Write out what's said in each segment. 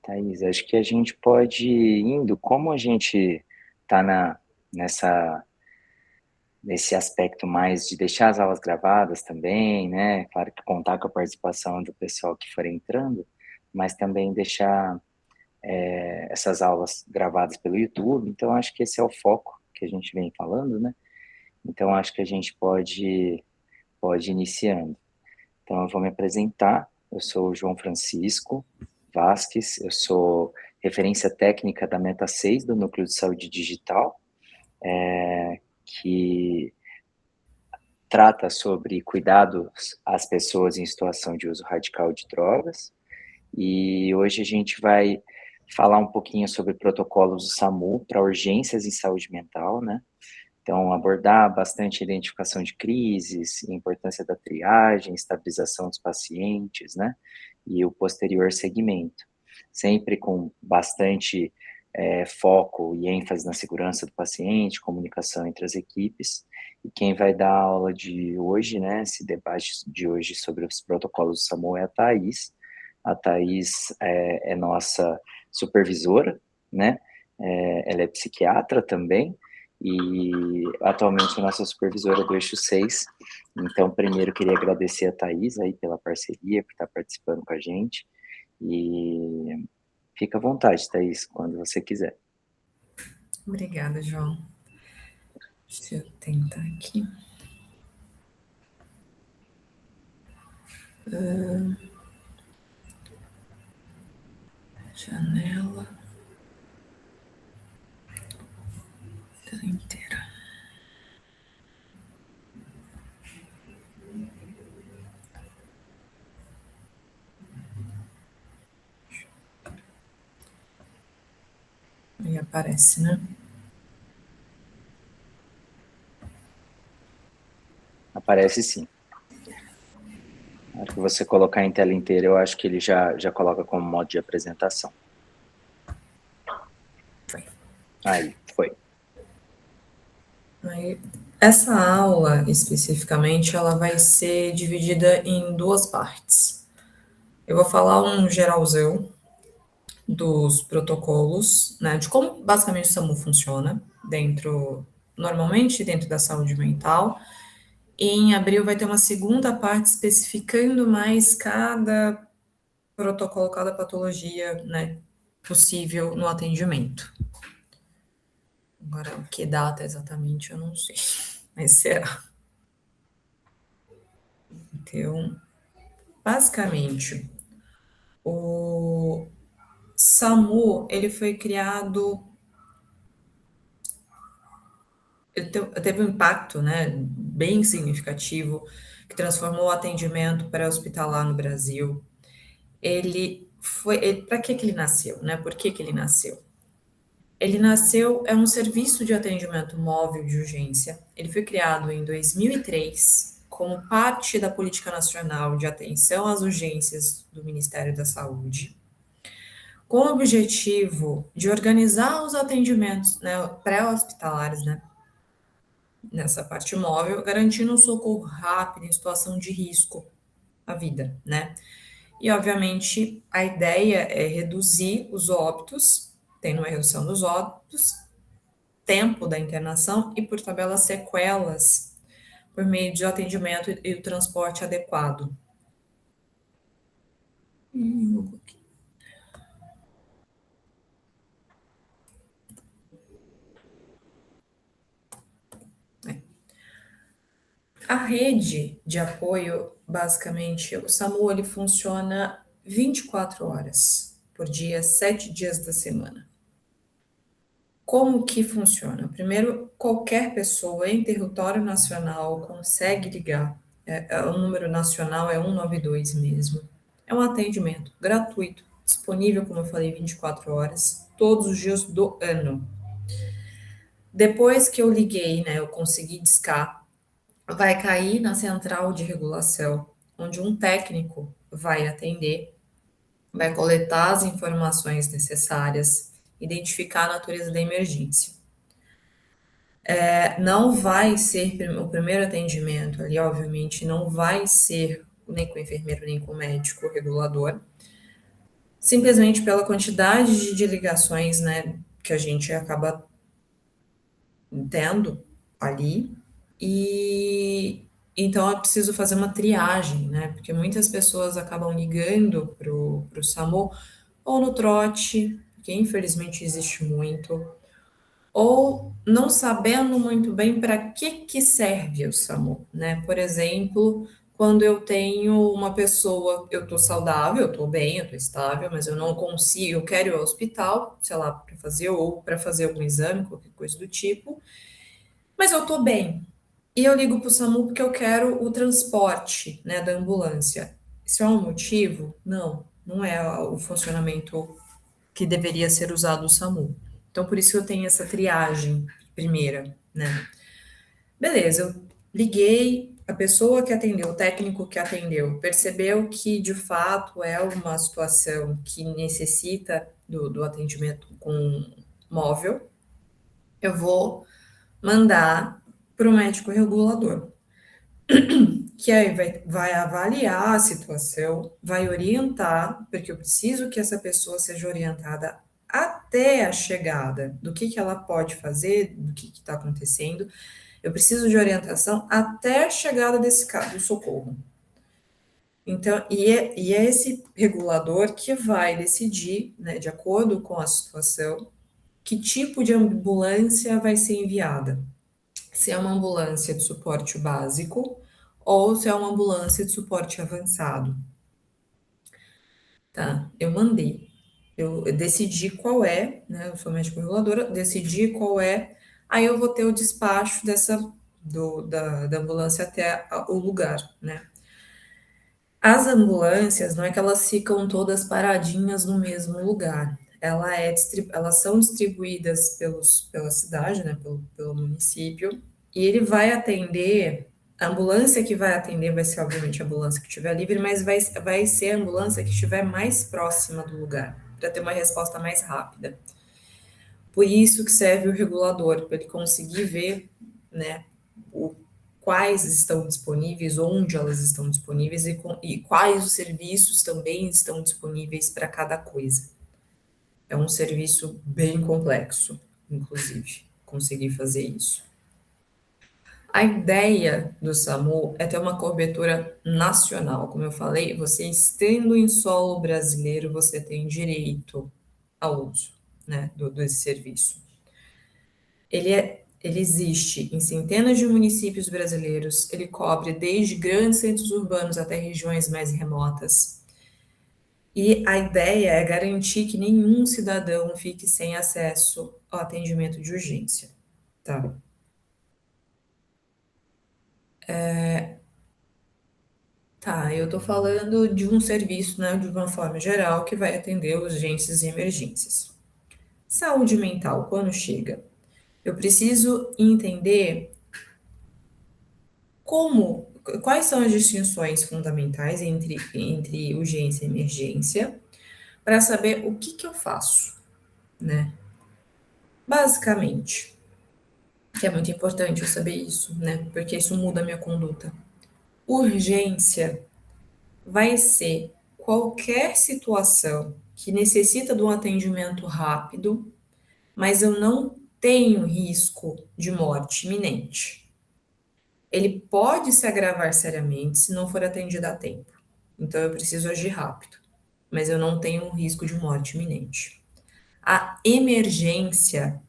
Thaís, acho que a gente pode ir indo, como a gente está nessa, nesse aspecto mais de deixar as aulas gravadas também, né? Claro que contar com a participação do pessoal que for entrando, mas também deixar essas aulas gravadas pelo YouTube. Então, acho que esse é o foco que a gente vem falando, né? Então, acho que a gente pode ir iniciando. Então, eu vou me apresentar. Eu sou o João Francisco Vasques, eu sou referência técnica da Meta 6 do Núcleo de Saúde Digital, que trata sobre cuidados às pessoas em situação de uso radical de drogas. E hoje a gente vai falar um pouquinho sobre protocolos do SAMU para urgências em saúde mental, né? Então, abordar bastante a identificação de crises, a importância da triagem, estabilização dos pacientes, né? E o posterior segmento. Sempre com bastante foco e ênfase na segurança do paciente, comunicação entre as equipes. E quem vai dar a aula de hoje, né, esse debate de hoje sobre os protocolos do SAMU é a Thaís. A Thaís é nossa supervisora, né? Ela é psiquiatra também, e atualmente é nossa supervisora do Eixo 6. Então, primeiro, queria agradecer a Thaís aí pela parceria, por estar participando com a gente, e fica à vontade, Thaís, quando você quiser. Obrigada, João. Deixa eu tentar aqui. Janela. Tela inteira. Aí aparece, né? Aparece sim. Na hora que você colocar em tela inteira, eu acho que ele já coloca como modo de apresentação. Foi. Aí, foi. Aí, essa aula, especificamente, ela vai ser dividida em duas partes. Eu vou falar um geralzão dos protocolos, né, de como basicamente o SAMU funciona normalmente dentro da saúde mental. E em abril vai ter uma segunda parte especificando mais cada protocolo, cada patologia, né, possível no atendimento. Agora, o que data exatamente eu não sei, mas será. Então, basicamente, o SAMU, ele foi criado, ele teve um impacto, né, bem significativo, que transformou o atendimento pré-hospitalar no Brasil. Para que ele nasceu, né? Por que ele nasceu? Ele nasceu, é um serviço de atendimento móvel de urgência. Ele foi criado em 2003 como parte da Política Nacional de Atenção às Urgências do Ministério da Saúde, com o objetivo de organizar os atendimentos, né, pré-hospitalares, né, nessa parte móvel, garantindo um socorro rápido em situação de risco à vida, né? E, obviamente, a ideia é reduzir os óbitos, tendo uma redução dos óbitos, tempo da internação e, por tabela, sequelas por meio de atendimento e o transporte adequado. A rede de apoio, basicamente, o SAMU, ele funciona 24 horas por dia, 7 dias da semana. Como que funciona? Primeiro, qualquer pessoa em território nacional consegue ligar. O número nacional é 192 mesmo. É um atendimento gratuito, disponível, como eu falei, 24 horas, todos os dias do ano. Depois que eu liguei, né, eu consegui discar, vai cair na central de regulação, onde um técnico vai atender, vai coletar as informações necessárias, identificar a natureza da emergência. Não vai ser o primeiro atendimento ali, obviamente, não vai ser nem com o enfermeiro nem com o médico regulador. simplesmente pela quantidade de ligações, né, que a gente acaba tendo ali. E então eu preciso fazer uma triagem, né? Porque muitas pessoas acabam ligando pro SAMU ou no trote, que infelizmente existe muito, ou não sabendo muito bem para que serve o SAMU, né? Por exemplo, quando eu tenho uma pessoa, eu tô saudável, eu tô bem, eu tô estável, mas eu não consigo, eu quero ir ao hospital, sei lá, para fazer ou para fazer algum exame, qualquer coisa do tipo, mas eu tô bem. E eu ligo para o SAMU porque eu quero o transporte, né, da ambulância. Isso é um motivo? Não, não é o funcionamento que deveria ser usado o SAMU. Então, por isso que eu tenho essa triagem primeira, né? Beleza, eu liguei, a pessoa que atendeu, o técnico que atendeu, percebeu que de fato é uma situação que necessita do atendimento com móvel. Eu vou mandar para o médico regulador, que aí vai avaliar a situação, vai orientar, porque eu preciso que essa pessoa seja orientada até a chegada do que ela pode fazer, do que está acontecendo. Eu preciso de orientação até a chegada desse caso, do socorro. Então, e é esse regulador que vai decidir, né, de acordo com a situação, que tipo de ambulância vai ser enviada. Se é uma ambulância de suporte básico ou se é uma ambulância de suporte avançado. Tá, eu mandei. Eu decidi qual é, né? Eu sou médico reguladora, decidi qual é, aí eu vou ter o despacho da ambulância até o lugar, né? As ambulâncias, não é que elas ficam todas paradinhas no mesmo lugar. Elas são distribuídas pela cidade, né, pelo município, e ele vai atender, a ambulância que vai atender vai ser, obviamente, a ambulância que estiver livre, mas vai ser a ambulância que estiver mais próxima do lugar, para ter uma resposta mais rápida. Por isso que serve o regulador, para ele conseguir ver, né, quais estão disponíveis, onde elas estão disponíveis e quais os serviços também estão disponíveis para cada coisa. É um serviço bem complexo, inclusive, conseguir fazer isso. A ideia do SAMU é ter uma cobertura nacional. Como eu falei, você estando em solo brasileiro, você tem direito ao uso, né, desse serviço. Ele existe em centenas de municípios brasileiros, ele cobre desde grandes centros urbanos até regiões mais remotas. E a ideia é garantir que nenhum cidadão fique sem acesso ao atendimento de urgência, tá? Tá, eu tô falando de um serviço, né, de uma forma geral, que vai atender urgências e emergências. Saúde mental, quando chega? Eu preciso entender quais são as distinções fundamentais entre urgência e emergência, para saber o que eu faço, né? Basicamente, que é muito importante eu saber isso, né? Porque isso muda a minha conduta. Urgência vai ser qualquer situação que necessita de um atendimento rápido, mas eu não tenho risco de morte iminente. Ele pode se agravar seriamente se não for atendido a tempo. Então eu preciso agir rápido, mas eu não tenho um risco de morte iminente. A emergência,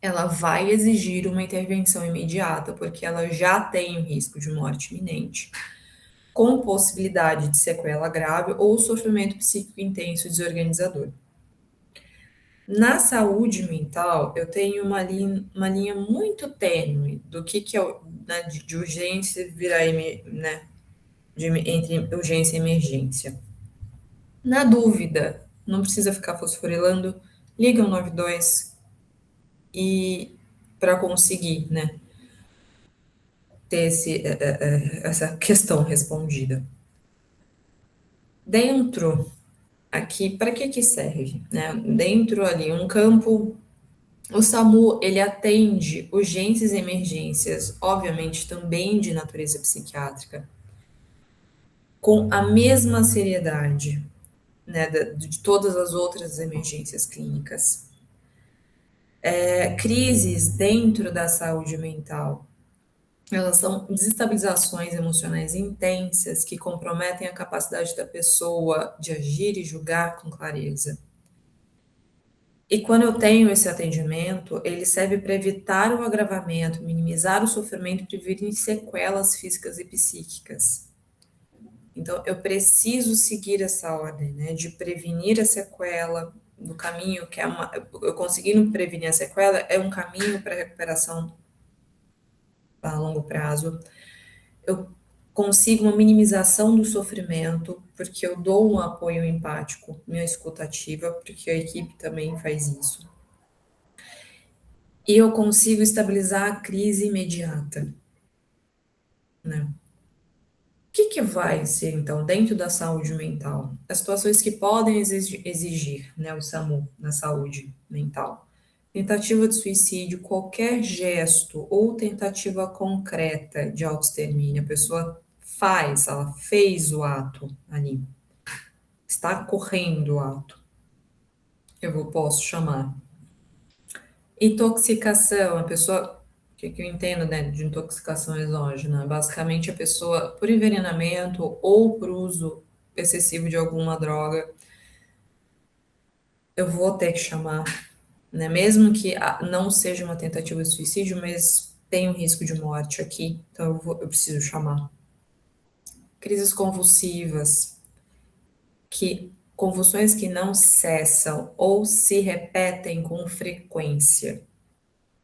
ela vai exigir uma intervenção imediata, porque ela já tem um risco de morte iminente, com possibilidade de sequela grave ou sofrimento psíquico intenso e desorganizador. Na saúde mental, eu tenho uma linha muito tênue do que é né, de urgência virar, né, entre urgência e emergência. Na dúvida, não precisa ficar fosforilando, liga o 92 e para conseguir, né, ter essa questão respondida. Dentro aqui, para que serve, né? Dentro ali, um campo, o SAMU, ele atende urgências e emergências, obviamente também de natureza psiquiátrica, com a mesma seriedade, né, de todas as outras emergências clínicas. Crises dentro da saúde mental, elas são desestabilizações emocionais intensas que comprometem a capacidade da pessoa de agir e julgar com clareza. E quando eu tenho esse atendimento, ele serve para evitar o agravamento, minimizar o sofrimento e prevenir sequelas físicas e psíquicas. Então, eu preciso seguir essa ordem, né, de prevenir a sequela do caminho, que é eu conseguindo prevenir a sequela, é um caminho para a recuperação a longo prazo. Eu consigo uma minimização do sofrimento, porque eu dou um apoio empático, minha escuta ativa, porque a equipe também faz isso. E eu consigo estabilizar a crise imediata, né? O que vai ser, então, dentro da saúde mental? As situações que podem exigir, né, o SAMU na saúde mental. Tentativa de suicídio, qualquer gesto ou tentativa concreta de autoextermínio, a pessoa ela fez o ato ali, está correndo o ato, posso chamar. Intoxicação, a pessoa, o que eu entendo, né, de intoxicação exógena? Basicamente, a pessoa, por envenenamento ou por uso excessivo de alguma droga, eu vou ter que chamar, né, mesmo que não seja uma tentativa de suicídio, mas tem um risco de morte aqui, então eu preciso chamar. Crises convulsivas, convulsões que não cessam ou se repetem com frequência,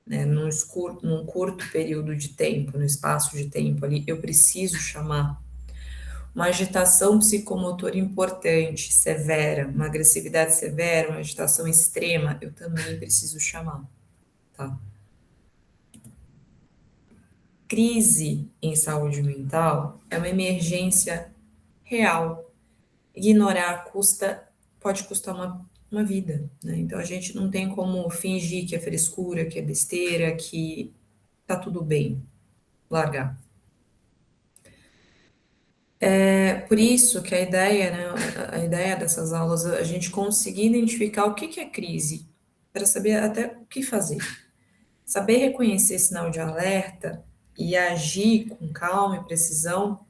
né, num curto período de tempo, no espaço de tempo ali, eu preciso chamar. Uma agitação psicomotora importante, severa, uma agressividade severa, uma agitação extrema, eu também preciso chamar, tá? Crise em saúde mental é uma emergência real. Ignorar pode custar uma vida, né? Então a gente não tem como fingir que é frescura, que é besteira, que tá tudo bem, largar. É por isso que a ideia, né, a ideia dessas aulas, a gente conseguir identificar o que é crise, para saber até o que fazer. Saber reconhecer sinal de alerta e agir com calma e precisão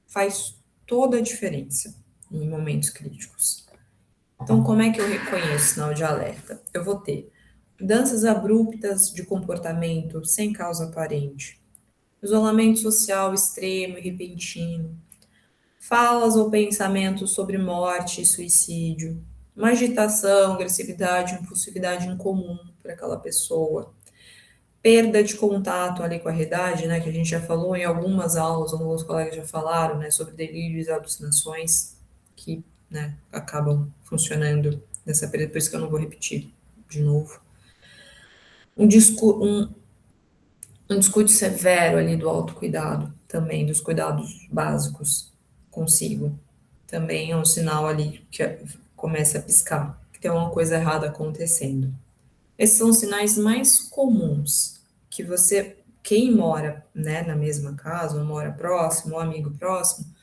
faz toda a diferença em momentos críticos. Então, como é que eu reconheço sinal de alerta? Eu vou ter mudanças abruptas de comportamento sem causa aparente, isolamento social extremo e repentino, falas ou pensamentos sobre morte e suicídio, uma agitação, agressividade, impulsividade incomum para aquela pessoa, perda de contato ali com a realidade, né, que a gente já falou em algumas aulas, alguns colegas já falaram, né, sobre delírios e alucinações que, né, acabam funcionando nessa período, por isso que eu não vou repetir de novo. Um descuido severo ali do autocuidado, também dos cuidados básicos consigo, também é um sinal ali que começa a piscar, que tem uma coisa errada acontecendo. Esses são os sinais mais comuns que quem mora, né, na mesma casa, ou mora próximo, ou amigo próximo,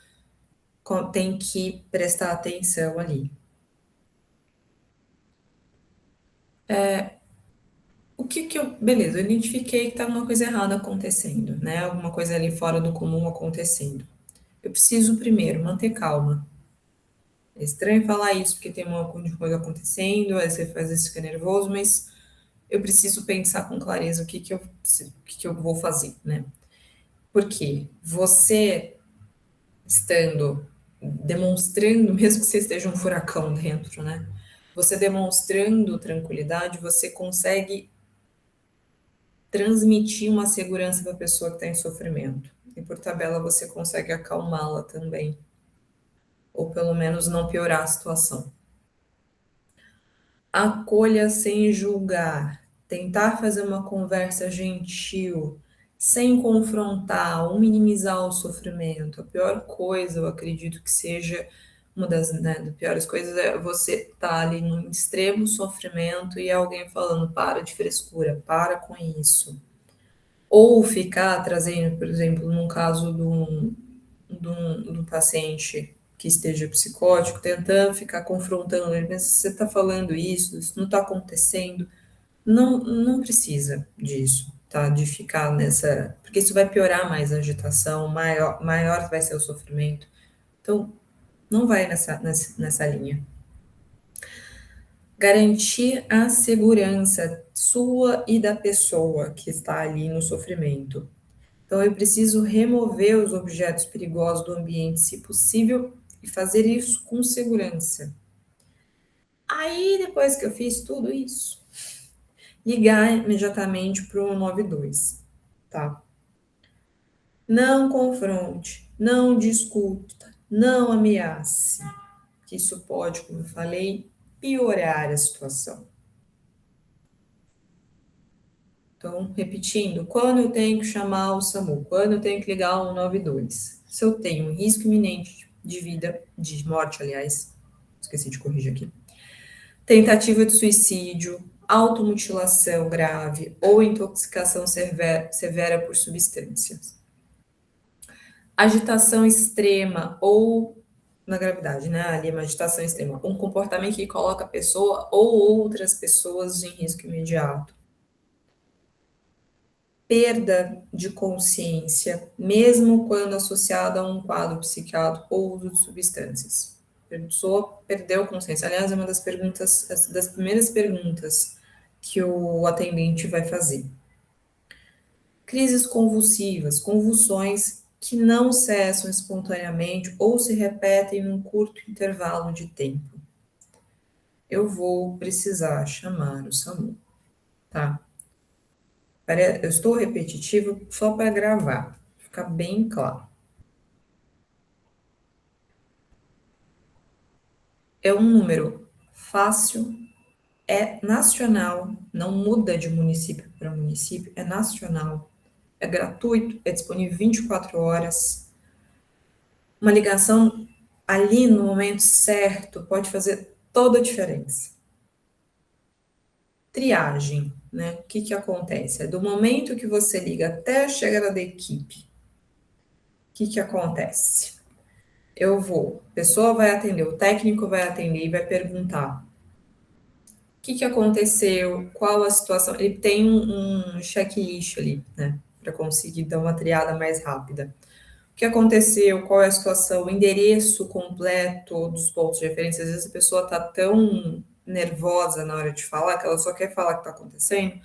tem que prestar atenção ali. Beleza, eu identifiquei que tá alguma coisa errada acontecendo, né, alguma coisa ali fora do comum acontecendo. Eu preciso primeiro manter calma. É estranho falar isso, porque tem uma coisa acontecendo, aí você faz isso, fica nervoso, mas eu preciso pensar com clareza o que eu vou fazer, né? Porque você estando demonstrando, mesmo que você esteja um furacão dentro, né? Você demonstrando tranquilidade, você consegue transmitir uma segurança para a pessoa que está em sofrimento. E por tabela você consegue acalmá-la também. Ou pelo menos não piorar a situação. Acolha sem julgar, tentar fazer uma conversa gentil, sem confrontar ou minimizar o sofrimento. A pior coisa, eu acredito que seja uma das, né, das piores coisas é você estar ali num extremo sofrimento e alguém falando, para de frescura, para com isso. Ou ficar trazendo, por exemplo, num caso de um paciente que esteja psicótico, tentando ficar confrontando ele, mas você está falando isso não está acontecendo. Não precisa disso, tá? De ficar nessa. Porque isso vai piorar mais a agitação, maior vai ser o sofrimento. Então, não vai nessa linha. Garantir a segurança sua e da pessoa que está ali no sofrimento. Então, eu preciso remover os objetos perigosos do ambiente, se possível, e fazer isso com segurança. Aí, depois que eu fiz tudo isso, ligar imediatamente para o 192, tá? Não confronte, não discuta, não ameace, que isso pode, como eu falei, piorar a situação. Então, repetindo, quando eu tenho que chamar o SAMU, quando eu tenho que ligar o 192, se eu tenho um risco iminente de vida, de morte, aliás, esqueci de corrigir aqui, tentativa de suicídio, automutilação grave ou intoxicação severa por substâncias, agitação extrema ou na gravidade, né? Ali é uma agitação extrema, um comportamento que coloca a pessoa ou outras pessoas em risco imediato, perda de consciência, mesmo quando associada a um quadro psiquiátrico ou uso de substâncias. A pessoa perdeu consciência. Aliás, é uma das perguntas, das primeiras perguntas que o atendente vai fazer. Crises convulsivas, convulsões que não cessam espontaneamente ou se repetem num curto intervalo de tempo. Eu vou precisar chamar o SAMU, tá? Eu estou repetitivo só para gravar, ficar bem claro. É um número fácil, é nacional, não muda de município para município, é nacional, é gratuito, é disponível 24 horas. Uma ligação ali no momento certo pode fazer toda a diferença. Triagem, né? O que acontece? É do momento que você liga até a chegada da equipe. O que acontece? A pessoa vai atender, o técnico vai atender e vai perguntar: o que aconteceu, qual a situação. Ele tem um checklist ali, né, para conseguir dar uma triada mais rápida. O que aconteceu, qual é a situação, o endereço completo dos pontos de referência. Às vezes a pessoa está tão nervosa na hora de falar que ela só quer falar o que está acontecendo,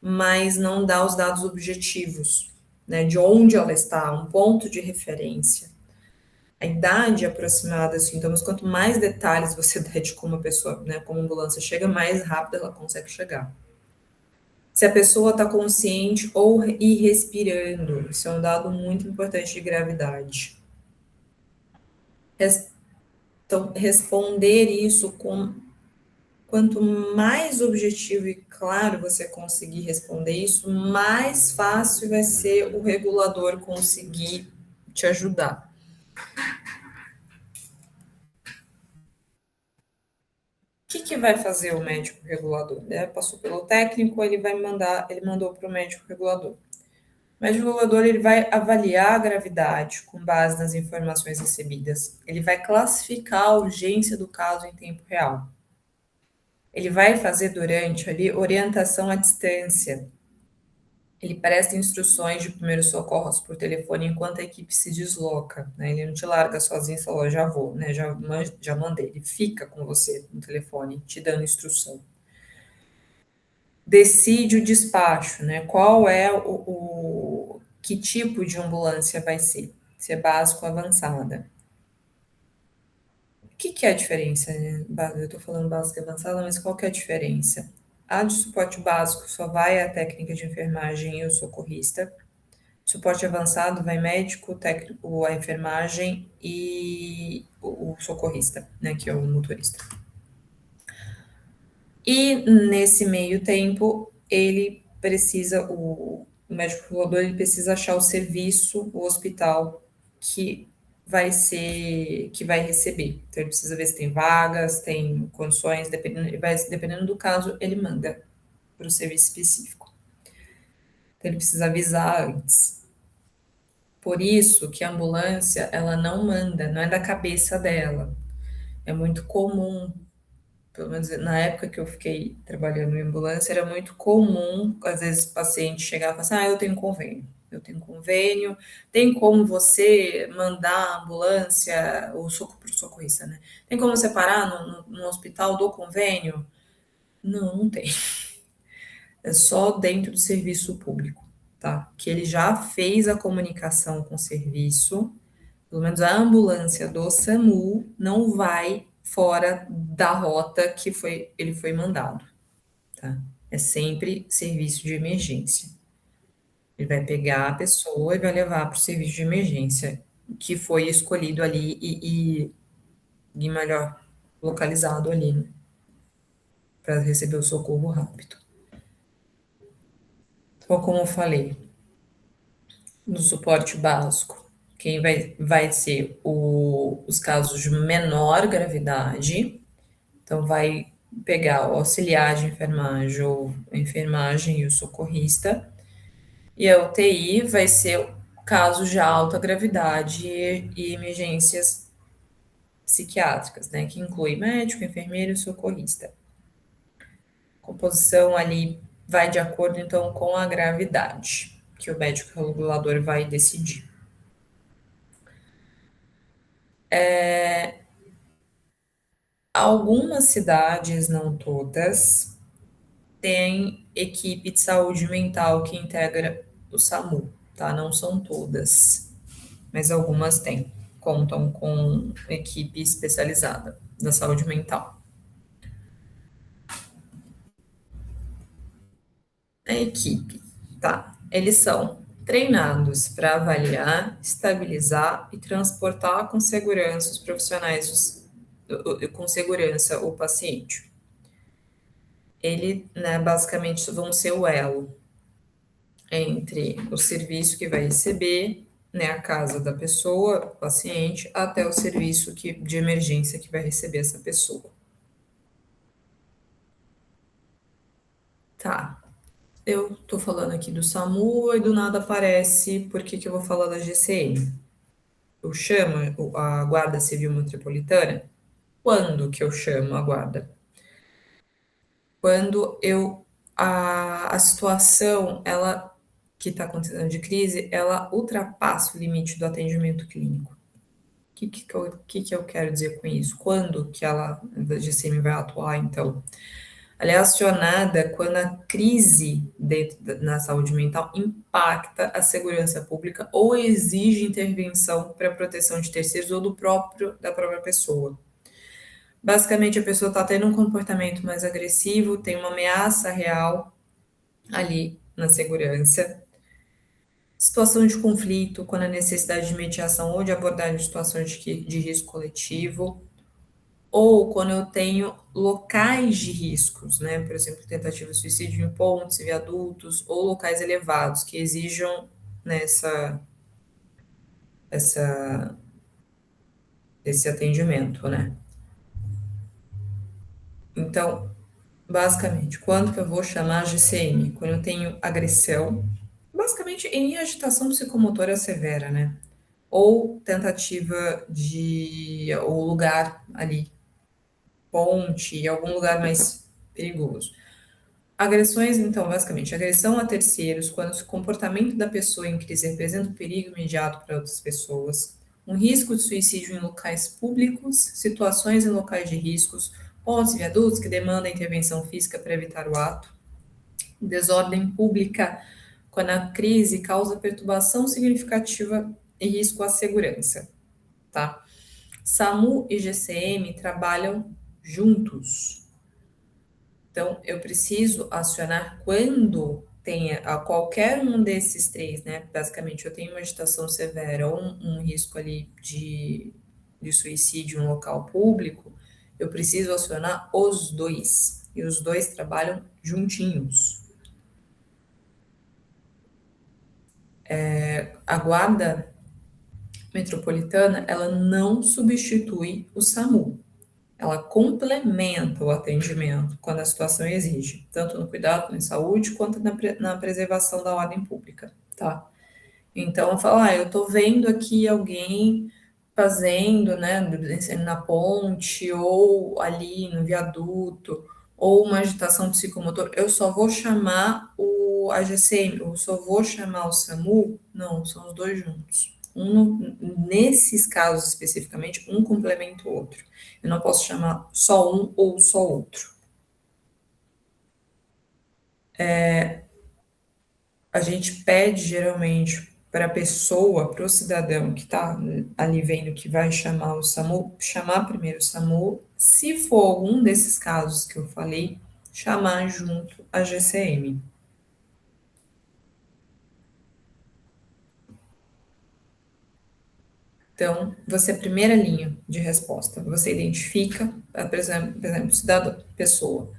mas não dá os dados objetivos, né, de onde ela está, um ponto de referência. A idade aproximada dos sintomas, quanto mais detalhes você der de como a pessoa, né, como a ambulância chega, mais rápido ela consegue chegar. Se a pessoa está consciente ou e respirando, isso é um dado muito importante de gravidade. Então, responder isso com quanto mais objetivo e claro você conseguir responder isso, mais fácil vai ser o regulador conseguir te ajudar. O que vai fazer o médico regulador? Passou pelo técnico, ele mandou para o médico regulador. O médico regulador ele vai avaliar a gravidade com base nas informações recebidas. Ele vai classificar a urgência do caso em tempo real. Ele vai fazer durante ali orientação à distância. Ele presta instruções de primeiros socorros por telefone enquanto a equipe se desloca, né? Ele não te larga sozinho e fala, já vou, né? Já mandei. Ele fica com você no telefone, te dando instrução. Decide o despacho, né? Qual é que tipo de ambulância vai ser? Se é básico ou avançada. O que é a diferença, né? Eu estou falando básico e avançada, mas qual que é a diferença? A de suporte básico só vai a técnica de enfermagem e o socorrista. Suporte avançado vai médico, técnico, a enfermagem e o socorrista, né, que é o motorista. E nesse meio tempo, o médico regulador, ele precisa achar o serviço, o hospital que vai receber. Então, ele precisa ver se tem vagas, tem condições, dependendo do caso, ele manda para o serviço específico. Então, ele precisa avisar antes. Por isso que a ambulância, ela não manda, não é da cabeça dela. É muito comum, pelo menos na época que eu fiquei trabalhando em ambulância, era muito comum, às vezes, o paciente chegar e falar assim, eu tenho convênio. Eu tenho convênio, tem como você mandar a ambulância, o socorro para o socorrista, né? Tem como você parar no hospital do convênio? Não, não tem. É só dentro do serviço público, tá? Que ele já fez a comunicação com o serviço, pelo menos a ambulância do SAMU não vai fora da rota que ele foi mandado, tá? É sempre serviço de emergência. Ele vai pegar a pessoa e vai levar para o serviço de emergência que foi escolhido ali e melhor localizado ali, né, para receber o socorro rápido. Então, como eu falei, no suporte básico, quem vai ser os casos de menor gravidade, então vai pegar o auxiliar de enfermagem ou a enfermagem e o socorrista, e a UTI vai ser casos de alta gravidade e emergências psiquiátricas, né, que inclui médico, enfermeiro e socorrista. A composição ali vai de acordo, então, com a gravidade, que o médico regulador vai decidir. Algumas cidades, não todas, têm equipe de saúde mental que integra o SAMU, tá? Não são todas, mas algumas têm, contam com equipe especializada da saúde mental. A equipe, tá? Eles são treinados para avaliar, estabilizar e transportar com segurança os profissionais, com segurança o paciente. Ele, né, basicamente vão ser o elo entre o serviço que vai receber, né, a casa da pessoa, o paciente, até o serviço de emergência que vai receber essa pessoa. Tá, eu tô falando aqui do SAMU e do nada aparece, por que que eu vou falar da GCM? Eu chamo a Guarda Civil Metropolitana? Quando que eu chamo a guarda? Quando a situação, ela que está acontecendo de crise, ela ultrapassa o limite do atendimento clínico. O que eu quero dizer com isso? Quando que a GCM vai atuar, então? Ela é acionada quando a crise na saúde mental impacta a segurança pública ou exige intervenção para a proteção de terceiros ou da própria pessoa. Basicamente, a pessoa está tendo um comportamento mais agressivo, tem uma ameaça real ali na segurança. Situação de conflito, quando há necessidade de mediação ou de abordagem de situações de risco coletivo, ou quando eu tenho locais de riscos, né? Por exemplo, tentativa de suicídio em pontes e viadutos, ou locais elevados que exijam nessa esse atendimento, né? Então, basicamente, quando que eu vou chamar a GCM? Quando eu tenho agressão, basicamente em agitação psicomotora severa, né? Ou tentativa ou lugar ali, ponte, algum lugar mais perigoso. Agressões, então, basicamente, agressão a terceiros, quando o comportamento da pessoa em crise representa um perigo imediato para outras pessoas, um risco de suicídio em locais públicos, situações em locais de riscos, pontes e viadutos que demandam intervenção física para evitar o ato, desordem pública, quando a crise causa perturbação significativa e risco à segurança, tá? SAMU e GCM trabalham juntos. Então, eu preciso acionar quando tenha a qualquer um desses três, né? Basicamente, eu tenho uma agitação severa ou um risco ali de suicídio em um local público, eu preciso acionar os dois. E os dois trabalham juntinhos. A guarda metropolitana, ela não substitui o SAMU. Ela complementa o atendimento quando a situação exige, tanto no cuidado com a saúde quanto na preservação da ordem pública, tá? Então, eu falo, eu tô vendo aqui alguém fazendo, né, na ponte, ou ali no viaduto, ou uma agitação psicomotor, eu só vou chamar a GCM, eu só vou chamar o SAMU? Não, são os dois juntos. Nesses casos especificamente, um complementa o outro. Eu não posso chamar só um ou só outro. A gente pede geralmente para a pessoa, para o cidadão que está ali vendo que vai chamar o SAMU, chamar primeiro o SAMU. Se for algum desses casos que eu falei, chamar junto a GCM. Então, você é a primeira linha de resposta. Você identifica, por exemplo, cidadão, pessoa.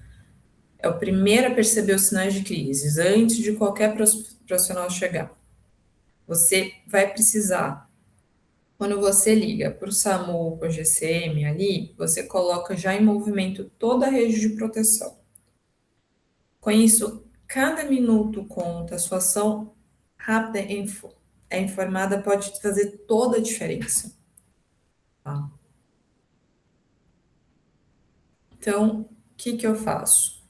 É o primeiro a perceber os sinais de crise, antes de qualquer profissional chegar. Você vai precisar. Quando você liga para o SAMU ou para o GCM ali, você coloca já em movimento toda a rede de proteção. Com isso, cada minuto conta, a sua ação rápida é informada pode fazer toda a diferença. Tá? Então, o que eu faço?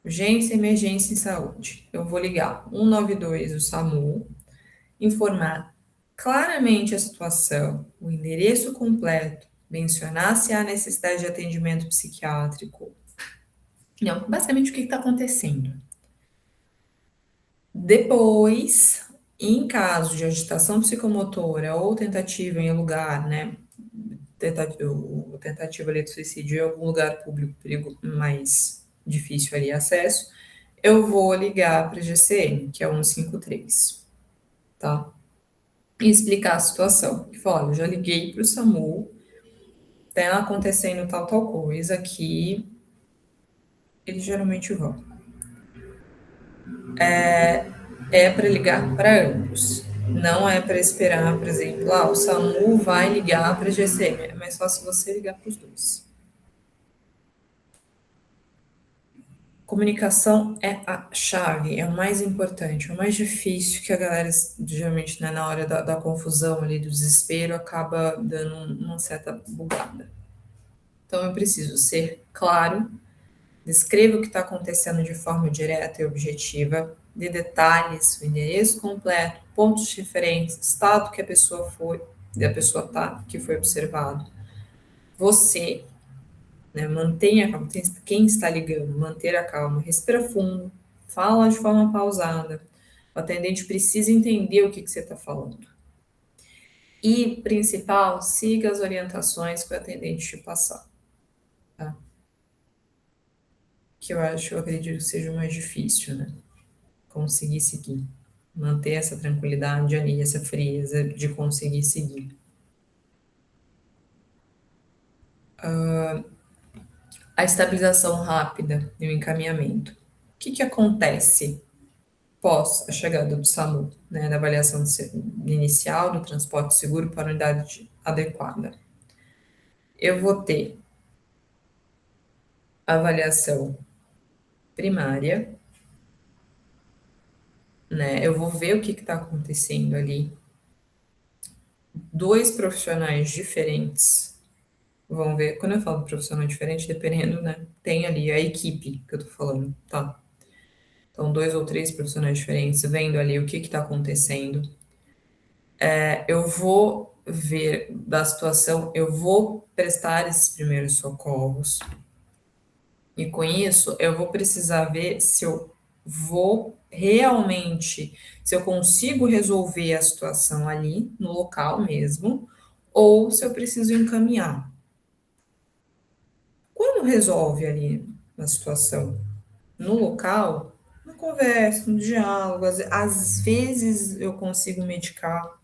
Urgência, emergência em saúde. Eu vou ligar 192, o SAMU, informar claramente a situação, o endereço completo, mencionar se há necessidade de atendimento psiquiátrico. Não, basicamente o que está acontecendo. Depois, em caso de agitação psicomotora ou tentativa em lugar, né? Tentativa ali de suicídio em algum lugar público, perigo mais difícil ali acesso, eu vou ligar para a GCM, que é o 153, tá? E explicar a situação. E falar, olha, eu já liguei para o SAMU, tá acontecendo tal coisa aqui, eles geralmente vão. É para ligar para ambos. Não é para esperar, por exemplo, o SAMU vai ligar para a GCM. É mais fácil você ligar para os dois. Comunicação é a chave, é o mais importante, é o mais difícil que a galera, geralmente, né, na hora da confusão ali, do desespero, acaba dando uma certa bugada. Então, eu preciso ser claro, descreva o que está acontecendo de forma direta e objetiva, dê detalhes, o endereço completo, pontos diferentes, estado que a pessoa foi, tá, que foi observado. Você, né, mantenha a calma, quem está ligando, manter a calma, respira fundo, fala de forma pausada. O atendente precisa entender o que você está falando. E, principal, siga as orientações que o atendente te passar. Tá? Que eu acredito que seja o mais difícil, né? Conseguir seguir. Manter essa tranquilidade ali, essa frieza de conseguir seguir. A estabilização rápida e o encaminhamento. O que acontece pós a chegada do SAMU, né, da avaliação inicial do transporte seguro para a unidade adequada? Eu vou ter avaliação primária, né? Eu vou ver o que está acontecendo ali. Dois profissionais diferentes vão ver. Quando eu falo profissional diferente, dependendo, né? Tem ali a equipe que eu tô falando, tá? Então, dois ou três profissionais diferentes vendo ali o que está acontecendo. Eu vou ver da situação, eu vou prestar esses primeiros socorros. E com isso, eu vou precisar ver se eu vou realmente, se eu consigo resolver a situação ali, no local mesmo, ou se eu preciso encaminhar. Quando resolve ali na situação, no local, na conversa, no diálogo, às vezes eu consigo medicar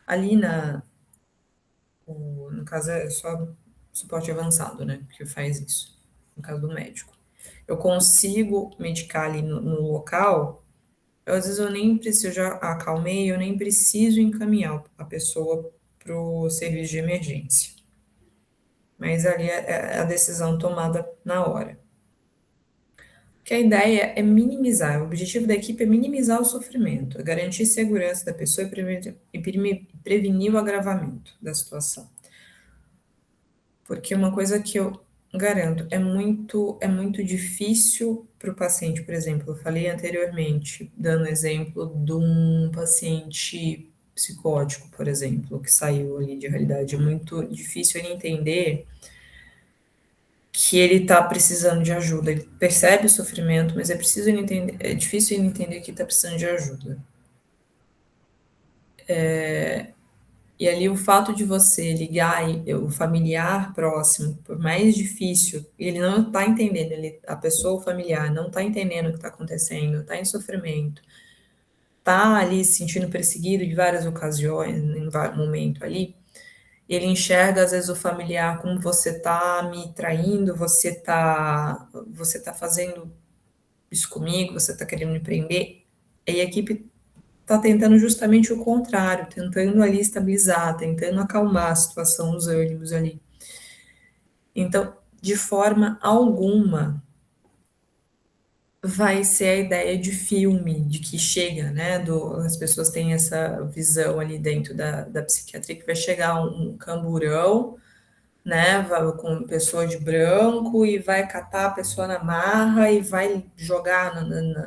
ali no caso é só suporte avançado, né, que faz isso, no caso do médico. Eu consigo medicar ali no local, às vezes eu nem preciso, eu já acalmei, eu nem preciso encaminhar a pessoa para o serviço de emergência. Mas ali é a decisão tomada na hora. O Porque a ideia é minimizar, o objetivo da equipe é minimizar o sofrimento, é garantir segurança da pessoa e prevenir o agravamento da situação. Porque uma coisa que eu garanto, é muito difícil para o paciente, por exemplo, eu falei anteriormente, dando exemplo de um paciente psicótico, por exemplo, que saiu ali de realidade, é muito difícil ele entender que ele está precisando de ajuda. Ele percebe o sofrimento, mas é difícil ele entender que está precisando de ajuda. E ali o fato de você ligar o familiar próximo, por mais difícil, ele não está entendendo, a pessoa, o familiar, não está entendendo o que está acontecendo, está em sofrimento, está ali se sentindo perseguido de várias ocasiões, em vários momentos ali, ele enxerga, às vezes, o familiar como você está me traindo, você tá fazendo isso comigo, você está querendo me prender, e a equipe está tentando justamente o contrário, tentando ali estabilizar, tentando acalmar a situação, os ânimos ali. Então, de forma alguma, vai ser a ideia de filme, de que chega, né? As pessoas têm essa visão ali dentro da psiquiatria, que vai chegar um camburão, né, com pessoa de branco e vai catar a pessoa na marra e vai jogar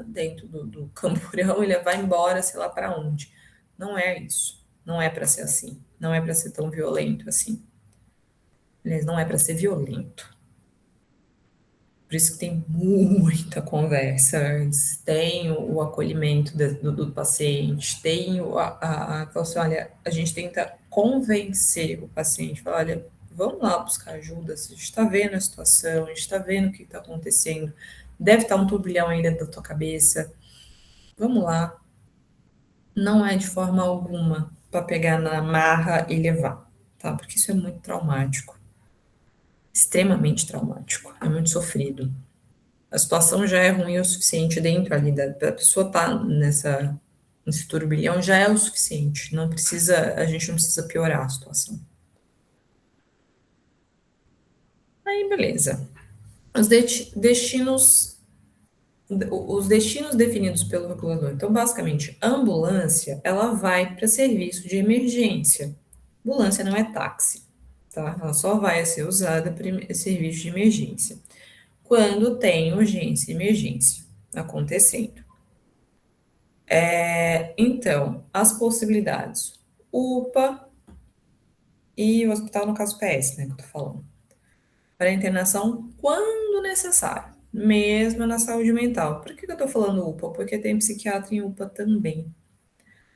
dentro do camburão e levar embora, sei lá para onde. Não é isso. Não é para ser assim. Não é para ser tão violento assim. Aliás, não é para ser violento. Por isso que tem muita conversa antes, tem o acolhimento do paciente, tem fala assim, olha, a gente tenta convencer o paciente, fala, olha, vamos lá buscar ajuda, a gente está vendo a situação, a gente está vendo o que está acontecendo, deve estar um turbilhão aí dentro da tua cabeça, vamos lá. Não é de forma alguma para pegar na marra e levar, tá? Porque isso é muito traumático, extremamente traumático, é muito sofrido. A situação já é ruim o suficiente dentro ali da pessoa tá nesse turbilhão já é o suficiente. Não precisa, a gente não precisa piorar a situação. Aí, beleza. Os destinos, os destinos definidos pelo regulador. Então, basicamente, a ambulância, ela vai para serviço de emergência. Ambulância não é táxi, tá? Ela só vai ser usada para serviço de emergência. Quando tem urgência e emergência acontecendo. Então, as possibilidades. UPA e o hospital, no caso PS, né, que eu tô falando. Para internação, quando necessário, mesmo na saúde mental. Por que eu tô falando UPA? Porque tem psiquiatra em UPA também.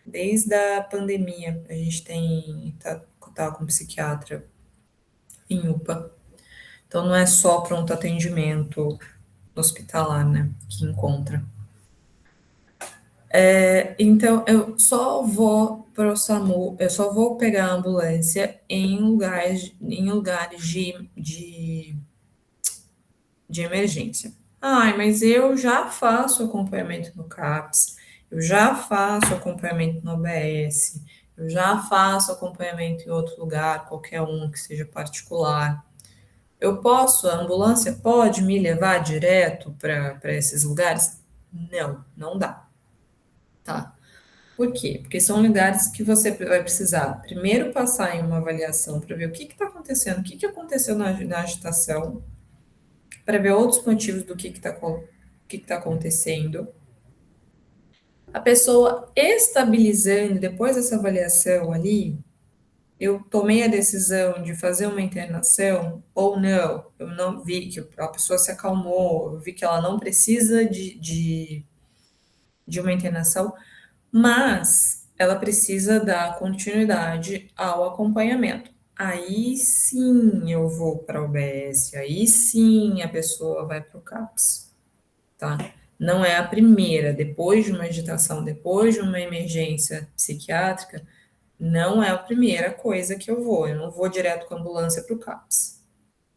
Desde a pandemia, a gente tá com psiquiatra em UPA. Então, não é só pronto atendimento hospitalar, né, que encontra. Então, eu só vou para o SAMU, eu só vou pegar a ambulância em lugares de emergência. Ai, mas eu já faço acompanhamento no CAPS, eu já faço acompanhamento no OBS, eu já faço acompanhamento em outro lugar, qualquer um que seja particular. A ambulância pode me levar direto para esses lugares? Não, não dá, tá? Por quê? Porque são lugares que você vai precisar primeiro passar em uma avaliação para ver o que está acontecendo, o que aconteceu na agitação, para ver outros motivos do que tá acontecendo. A pessoa estabilizando, depois dessa avaliação ali, eu tomei a decisão de fazer uma internação ou não, eu não vi que a pessoa se acalmou, eu vi que ela não precisa de uma internação, mas ela precisa dar continuidade ao acompanhamento. Aí sim eu vou para o OBS, aí sim a pessoa vai para o CAPS, tá? Não é a primeira, depois de uma agitação, depois de uma emergência psiquiátrica, não é a primeira coisa que eu não vou direto com a ambulância para o CAPS,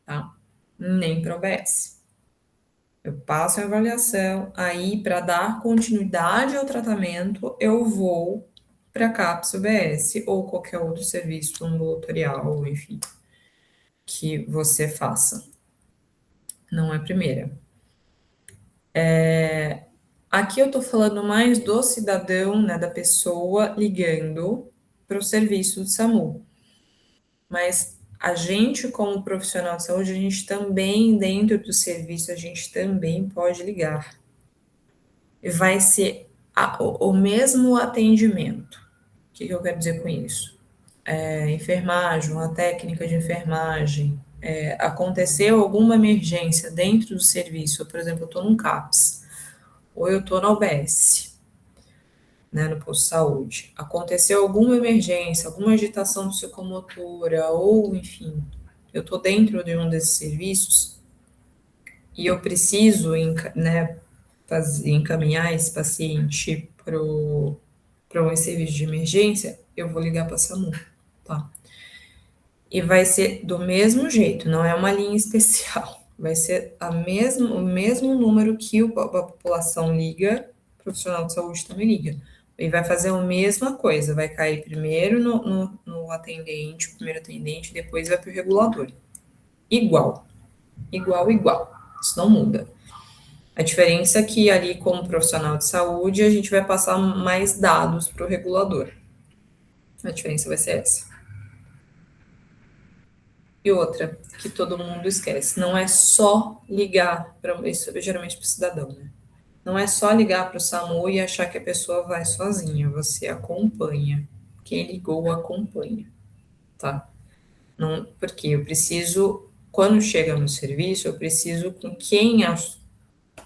tá? Nem para o OBS. Eu passo a avaliação, aí para dar continuidade ao tratamento, eu vou para a CAPS UBS ou qualquer outro serviço ambulatorial, enfim, que você faça. Não é a primeira. Aqui eu estou falando mais do cidadão, né, da pessoa ligando para o serviço do SAMU. Mas a gente, como profissional de saúde, a gente também, dentro do serviço, a gente também pode ligar. E vai ser o mesmo atendimento. O que eu quero dizer com isso? Enfermagem, uma técnica de enfermagem, aconteceu alguma emergência dentro do serviço, por exemplo, eu estou num CAPS, ou eu estou na UBS, né, no posto de saúde, aconteceu alguma emergência, alguma agitação psicomotora, ou enfim, eu estou dentro de um desses serviços e eu preciso, né, encaminhar esse paciente para um serviço de emergência, eu vou ligar para a SAMU, tá? E vai ser do mesmo jeito, não é uma linha especial. Vai ser o mesmo número que a população liga, o profissional de saúde também liga. E vai fazer a mesma coisa, vai cair primeiro no atendente, o primeiro atendente, depois vai para o regulador. Igual, igual, igual. Isso não muda. A diferença é que ali, como profissional de saúde, a gente vai passar mais dados para o regulador. A diferença vai ser essa. E outra, que todo mundo esquece, não é só ligar, isso é geralmente para o cidadão, né? Não é só ligar para o SAMU e achar que a pessoa vai sozinha, você acompanha. Quem ligou, acompanha, tá? Não, porque eu preciso, quando chega no serviço, eu preciso com quem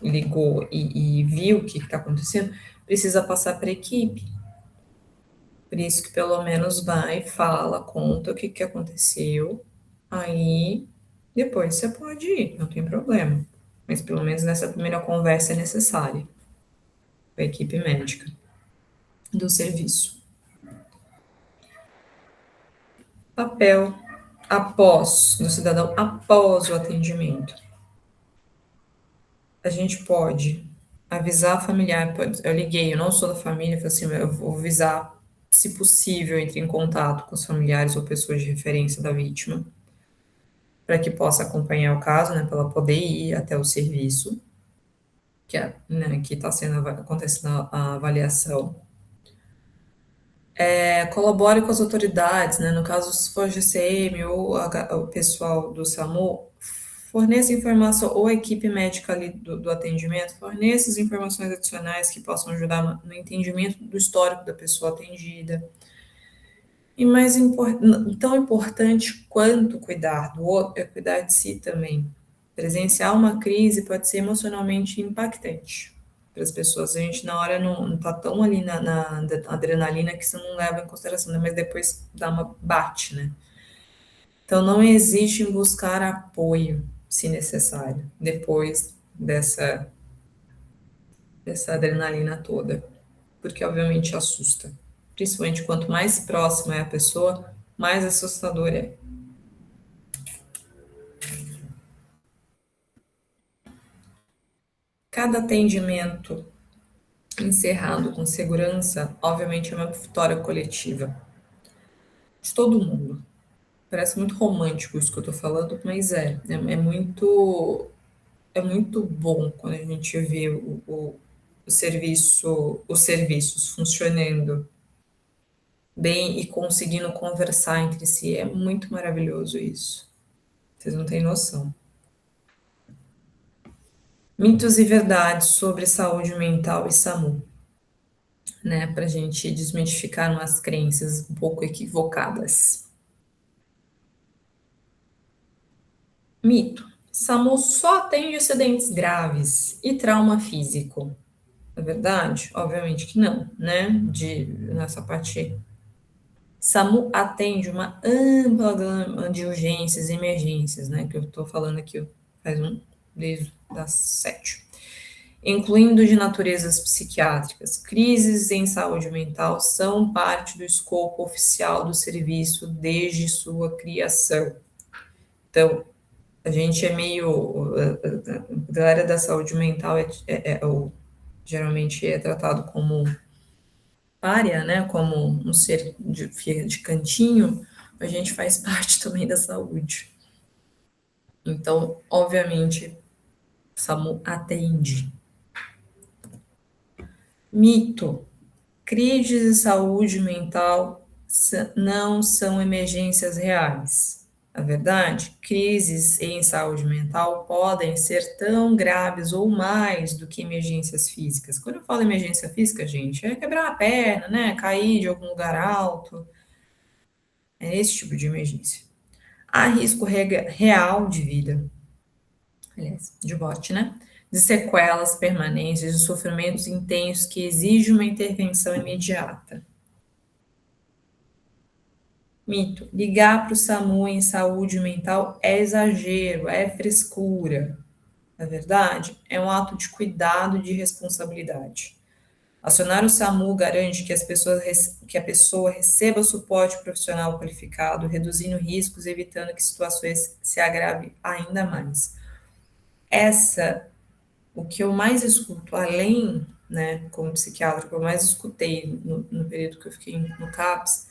ligou e viu o que está acontecendo, precisa passar para a equipe. Por isso que pelo menos vai, fala, conta o que aconteceu, aí depois você pode ir, não tem problema. Mas pelo menos nessa primeira conversa é necessária com a equipe médica do serviço. Papel do cidadão após o atendimento. A gente pode avisar familiar, eu liguei, eu não sou da família, falei assim, eu vou avisar, se possível, entre em contato com os familiares ou pessoas de referência da vítima, para que possa acompanhar o caso, né, para ela poder ir até o serviço, né, que está acontecendo a avaliação. Colabore com as autoridades, né, no caso, se for GCM ou o pessoal do SAMU, forneça informação, ou a equipe médica ali do atendimento, forneça as informações adicionais que possam ajudar no entendimento do histórico da pessoa atendida. E tão importante quanto cuidar do outro é cuidar de si também. Presenciar uma crise pode ser emocionalmente impactante para as pessoas. A gente, na hora, não tá tão ali na adrenalina que você não leva em consideração, né? Mas depois dá uma bate, né? Então, não hesite em buscar apoio, se necessário, depois dessa adrenalina toda, porque obviamente assusta. Principalmente quanto mais próxima é a pessoa, mais assustador é. Cada atendimento encerrado com segurança, obviamente, é uma vitória coletiva de todo mundo. Parece muito romântico isso que eu tô falando, mas é muito bom quando a gente vê os serviços funcionando bem e conseguindo conversar entre si. É muito maravilhoso isso. Vocês não têm noção. Mitos e verdades sobre saúde mental e SAMU, né? Para a gente desmistificar umas crenças um pouco equivocadas. Mito: SAMU só atende acidentes graves e trauma físico. É verdade? Obviamente que não, né? Nessa parte, SAMU atende uma ampla gama de urgências e emergências, né? Que eu estou falando aqui desde as 7. Incluindo de naturezas psiquiátricas. Crises em saúde mental são parte do escopo oficial do serviço desde sua criação. Então, a gente é meio. A galera da saúde mental geralmente é tratado como pária, né? Como um ser de cantinho. A gente faz parte também da saúde. Então, obviamente, SAMU atende. Mito. Crises de saúde mental não são emergências reais. Na verdade, crises em saúde mental podem ser tão graves ou mais do que emergências físicas. Quando eu falo emergência física, gente, é quebrar a perna, né? Cair de algum lugar alto. É esse tipo de emergência. Há risco real de vida, aliás, de morte, né? De sequelas permanentes, de sofrimentos intensos que exigem uma intervenção imediata. Mito. Ligar para o SAMU em saúde mental é exagero, é frescura. Na verdade, é um ato de cuidado e de responsabilidade. Acionar o SAMU garante que, que a pessoa receba suporte profissional qualificado, reduzindo riscos e evitando que situações se agravem ainda mais. O que eu mais escuto, além, né, como psiquiatra, o que eu mais escutei no período que eu fiquei no CAPS,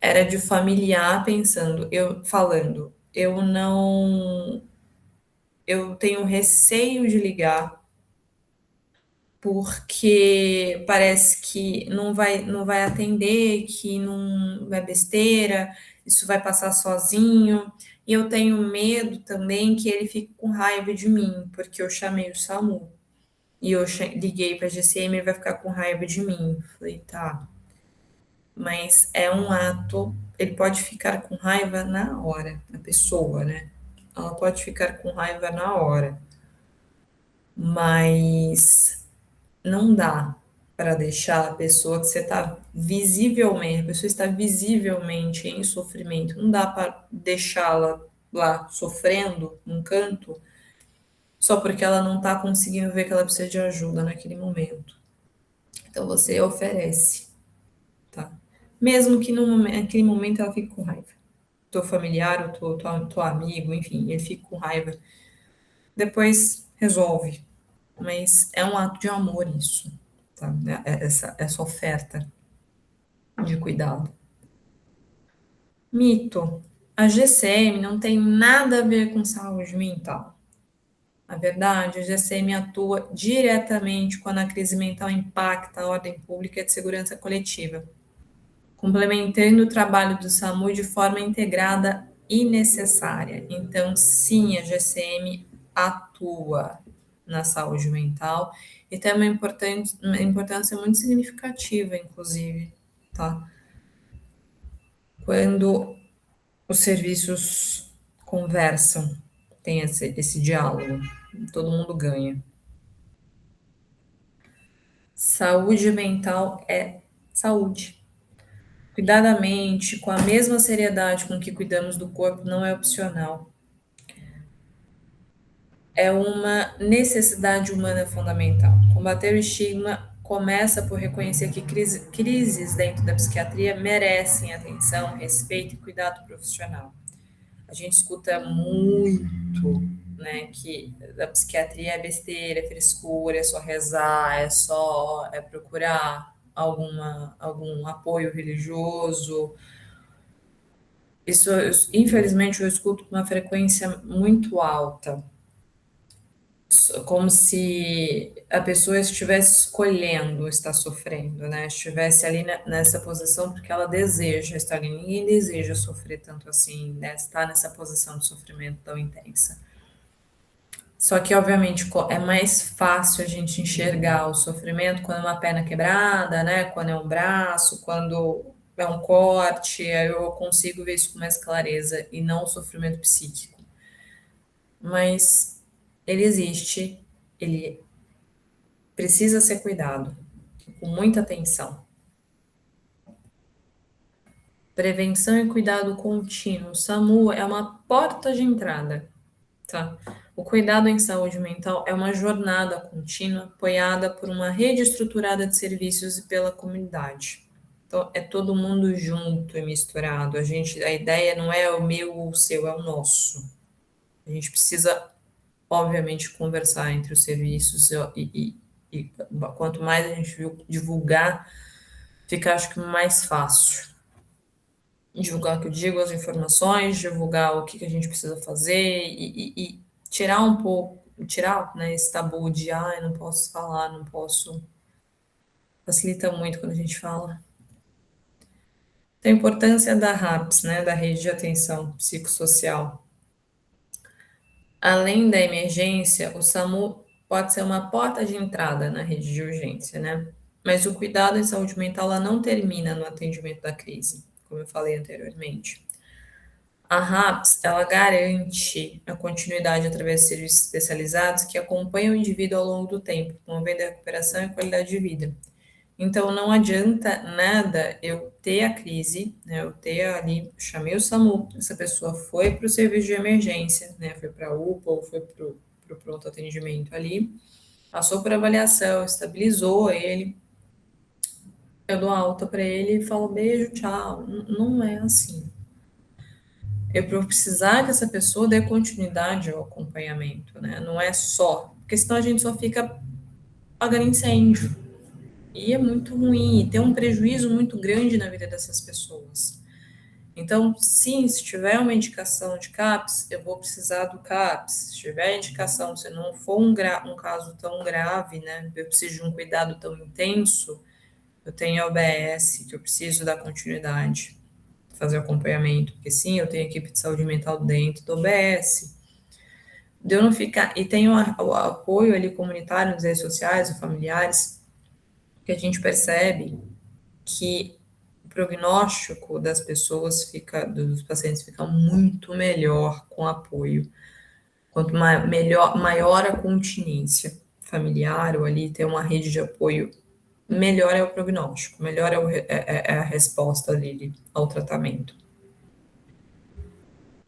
era de familiar pensando, eu não, eu tenho receio de ligar porque parece que não vai atender, que não é besteira, isso vai passar sozinho. E eu tenho medo também que ele fique com raiva de mim, porque eu chamei o SAMU. E eu liguei para a GCM, ele vai ficar com raiva de mim. Falei, tá. Mas é um ato, ele pode ficar com raiva na hora, a pessoa, né? Ela pode ficar com raiva na hora, mas não dá para deixar a pessoa que você está visivelmente, a pessoa está visivelmente em sofrimento, não dá para deixá-la lá sofrendo num canto só porque ela não está conseguindo ver que ela precisa de ajuda naquele momento. Então você oferece, tá? Mesmo que naquele momento ela fique com raiva. Teu familiar, ou teu amigo, enfim, ele fica com raiva. Depois resolve. Mas é um ato de amor isso, tá? Essa oferta de cuidado. Mito. A GCM não tem nada a ver com saúde mental. Na verdade, a GCM atua diretamente quando a crise mental impacta a ordem pública e a de segurança coletiva, complementando o trabalho do SAMU de forma integrada e necessária. Então, sim, a GCM atua na saúde mental e tem uma importância muito significativa, inclusive, tá? Quando os serviços conversam, tem esse diálogo, todo mundo ganha. Saúde mental é saúde. Cuidar da mente com a mesma seriedade com que cuidamos do corpo não é opcional. É uma necessidade humana fundamental. Combater o estigma começa por reconhecer que crises dentro da psiquiatria merecem atenção, respeito e cuidado profissional. A gente escuta muito, né, que a psiquiatria é besteira, é frescura, é só rezar, é procurar algum apoio religioso. Isso, infelizmente, eu escuto com uma frequência muito alta, como se a pessoa estivesse escolhendo estar sofrendo, né? Estivesse ali nessa posição porque ela deseja estar ali. Ninguém deseja sofrer tanto assim, né? Estar nessa posição de sofrimento tão intensa. Só que, obviamente, é mais fácil a gente enxergar o sofrimento quando é uma perna quebrada, né? Quando é um braço, quando é um corte, aí eu consigo ver isso com mais clareza e não o sofrimento psíquico. Mas ele existe, ele precisa ser cuidado, com muita atenção. Prevenção e cuidado contínuo. O SAMU é uma porta de entrada, tá? O cuidado em saúde mental é uma jornada contínua apoiada por uma rede estruturada de serviços e pela comunidade. Então, é todo mundo junto e misturado. A ideia não é o meu ou o seu, é o nosso. A gente precisa, obviamente, conversar entre os serviços e quanto mais a gente divulgar, fica, acho que, mais fácil. Divulgar o que eu digo, as informações, divulgar o que a gente precisa fazer e tirar um pouco, tirar, né, esse tabu de, eu não posso falar, não posso. facilita muito quando a gente fala. Então, a importância da RAPS, né, da Rede de Atenção Psicossocial. Além da emergência, o SAMU pode ser uma porta de entrada na rede de urgência, né? Mas o cuidado em saúde mental ela não termina no atendimento da crise, como eu falei anteriormente. A RAPS, ela garante a continuidade através de serviços especializados que acompanham o indivíduo ao longo do tempo, promovendo a recuperação e qualidade de vida. Então, não adianta nada eu ter a crise, né? Eu ter ali, chamei o SAMU, essa pessoa foi para o serviço de emergência, né? Foi para a UPA ou foi para o pronto atendimento ali, passou por avaliação, estabilizou ele, eu dou alta para ele e falo beijo, tchau. Não é assim. Eu vou precisar que essa pessoa dê continuidade ao acompanhamento, né? Não é só, porque senão a gente só fica apagando incêndio. E é muito ruim, e tem um prejuízo muito grande na vida dessas pessoas. Então, sim, se tiver uma indicação de CAPS, eu vou precisar do CAPS. Se tiver indicação, se não for um caso tão grave, né, eu preciso de um cuidado tão intenso, eu tenho a OBS, que eu preciso dar continuidade, fazer o acompanhamento, porque sim, eu tenho equipe de saúde mental dentro do OBS. De eu não ficar, e tenho o apoio ali comunitário nas redes sociais, os familiares, que a gente percebe que o prognóstico das pessoas fica, dos pacientes fica muito melhor com apoio. Quanto maior a continência familiar ou ali ter uma rede de apoio, melhor é o prognóstico, melhor é a resposta dele ao tratamento.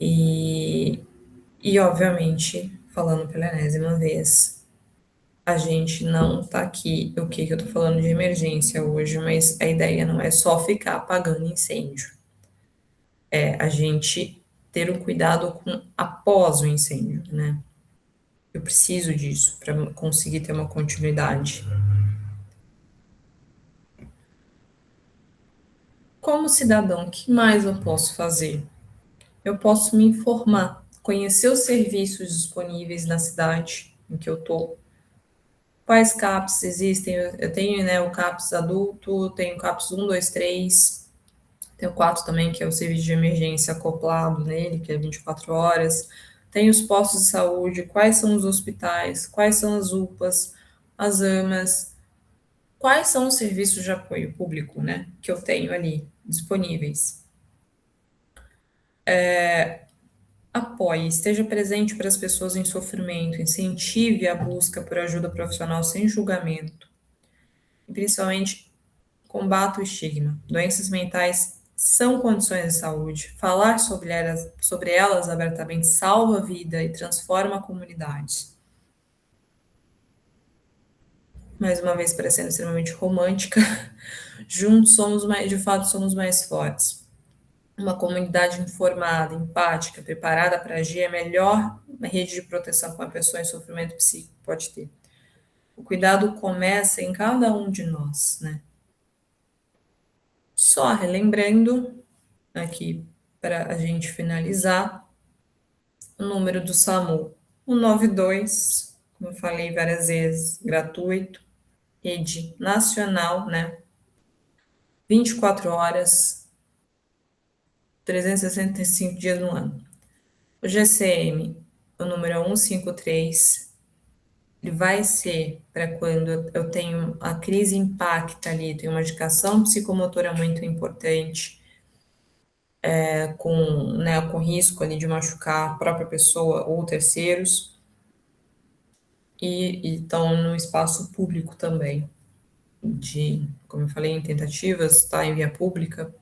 E obviamente, falando pela enésima vez, a gente não tá aqui, o que eu tô falando de emergência hoje, mas a ideia não é só ficar apagando incêndio. É a gente ter um cuidado com após o incêndio, né? Eu preciso disso para conseguir ter uma continuidade. Como cidadão, o que mais eu posso fazer? Eu posso me informar, conhecer os serviços disponíveis na cidade em que eu tô. Quais CAPs existem? Eu tenho, né, o CAPs adulto, tenho o CAPs 1, 2, 3, tem o 4 também, que é o serviço de emergência acoplado nele, que é 24 horas. Tem os postos de saúde, quais são os hospitais, quais são as UPAs, as AMAs, quais são os serviços de apoio público, né, que eu tenho ali disponíveis. Apoie, esteja presente para as pessoas em sofrimento, incentive a busca por ajuda profissional sem julgamento, e principalmente combata o estigma. Doenças mentais são condições de saúde. Falar sobre elas abertamente salva a vida e transforma a comunidade. Mais uma vez, parecendo extremamente romântica, juntos somos mais, de fato, somos mais fortes. Uma comunidade informada, empática, preparada para agir é a melhor rede de proteção que uma pessoa em sofrimento psíquico pode ter. O cuidado começa em cada um de nós, né? Só relembrando aqui para a gente finalizar, o número do SAMU, 192, como eu falei várias vezes, gratuito, rede nacional, né? 24 horas, 365 dias no ano. O GCM, o número é 153, ele vai ser para quando eu tenho a crise impacta ali, tem uma indicação psicomotora muito importante, com risco ali de machucar a própria pessoa ou terceiros, e estão no espaço público também, como eu falei, em tentativas, está em via pública,